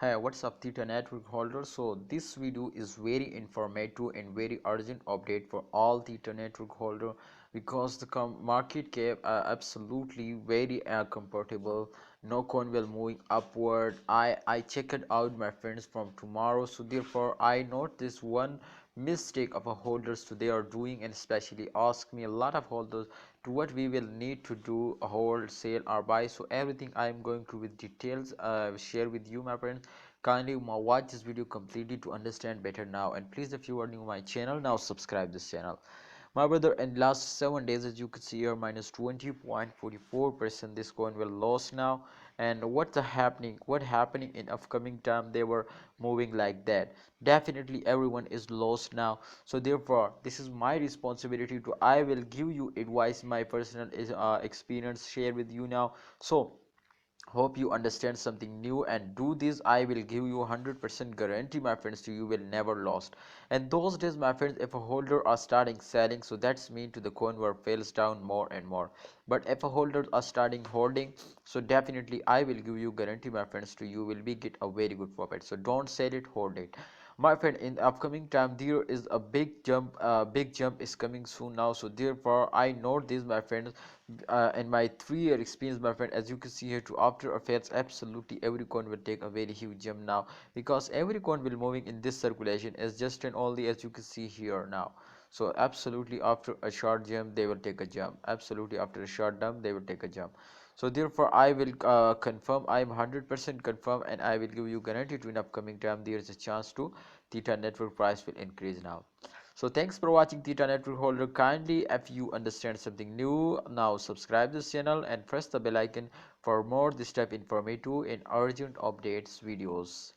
Hey, what's up Theta Network holder? So this video is very informative and very urgent update for all Theta Network holder because the market cap are absolutely very comfortable. No coin will moving upward. I check it out my friends from tomorrow, so therefore I note this one mistake of a holders today are doing, and especially ask me a lot of holders to what we will need to do a hold, sell or buy. So everything I am going to with details share with you my friends. Kindly watch this video completely to understand better now, and please, if you are new to my channel, now subscribe this channel my brother. In last 7 days, as you can see here, minus 20.44% this coin will lose now. And what happening in upcoming time, they were moving like that. Definitely everyone is lost now, so therefore this is my responsibility to I will give you advice, my personal experience share with you now. So hope you understand something new and do this. I will give you 100% guarantee my friends to you will never lost. And those days my friends, if a holder are starting selling, so that's mean to the coin where fails down more and more. But if a holders are starting holding, so definitely I will give you guarantee my friends to you will be get a very good profit. So don't sell it, hold it my friend. In the upcoming time there is a big jump is coming soon now, so therefore I know this my friends. In my 3 year experience my friend, as you can see here, to after effects absolutely every coin will take a very huge jump now, because every coin will moving in this circulation is just and only as you can see here now. So absolutely after a short jump they will take a jump, absolutely after a short jump they will take a jump. So therefore I will confirm, I am 100% confirm, and I will give you guarantee to in upcoming time there is a chance to Theta network price will increase now. So thanks for watching Theta Network holder. Kindly, if you understand something new, now subscribe this channel and press the bell icon for more this type informative and urgent updates videos.